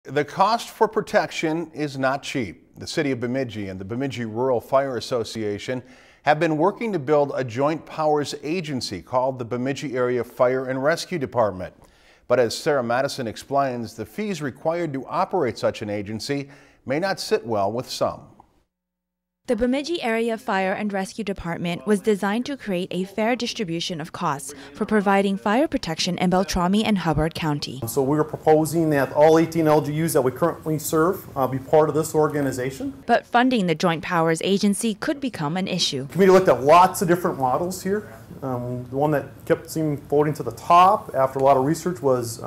The cost for protection is not cheap. The City of Bemidji and the Bemidji Rural Fire Association have been working to build a joint powers agency called the Bemidji Area Fire and Rescue Department. But as Sarah Madison explains, the fees required to operate such an agency may not sit well with some. The Bemidji Area Fire and Rescue Department was designed to create a fair distribution of costs for providing fire protection in Beltrami and Hubbard County. So we're proposing that all 18 LGUs that we currently serve be part of this organization. But funding the Joint Powers Agency could become an issue. The committee looked at lots of different models here. The one that kept seeming floating to the top after a lot of research was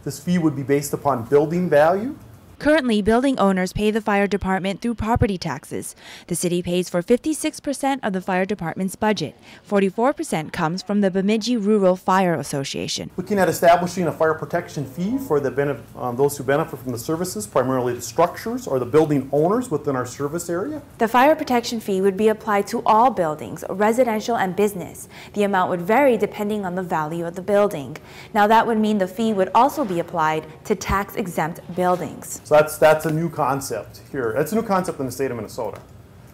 this fee would be based upon building value. Currently, building owners pay the fire department through property taxes. The city pays for 56% of the fire department's budget. 44% comes from the Bemidji Rural Fire Association. Looking at establishing a fire protection fee for those who benefit from the services, primarily the structures or the building owners within our service area. The fire protection fee would be applied to all buildings, residential and business. The amount would vary depending on the value of the building. Now that would mean the fee would also be applied to tax-exempt buildings. So that's a new concept here. That's a new concept in the state of Minnesota.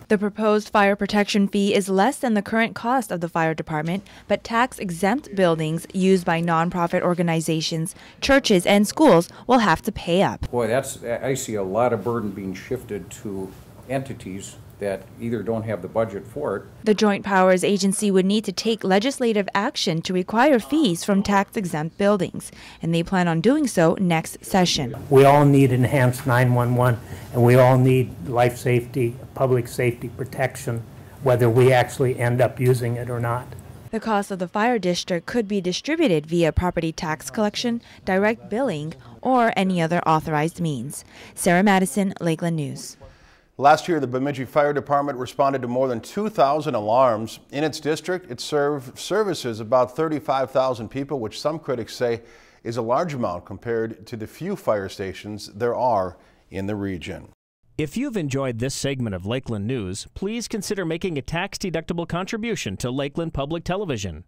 The proposed fire protection fee is less than the current cost of the fire department, but tax-exempt buildings used by nonprofit organizations, churches, and schools will have to pay up. Boy, I see a lot of burden being shifted to entities that either don't have the budget for it. The Joint Powers Agency would need to take legislative action to require fees from tax-exempt buildings, and they plan on doing so next session. We all need enhanced 911, and we all need life safety, public safety protection, whether we actually end up using it or not. The cost of the fire district could be distributed via property tax collection, direct billing, or any other authorized means. Sarah Madison, Lakeland News. Last year, the Bemidji Fire Department responded to more than 2,000 alarms. In its district, it services about 35,000 people, which some critics say is a large amount compared to the few fire stations there are in the region. If you've enjoyed this segment of Lakeland News, please consider making a tax-deductible contribution to Lakeland Public Television.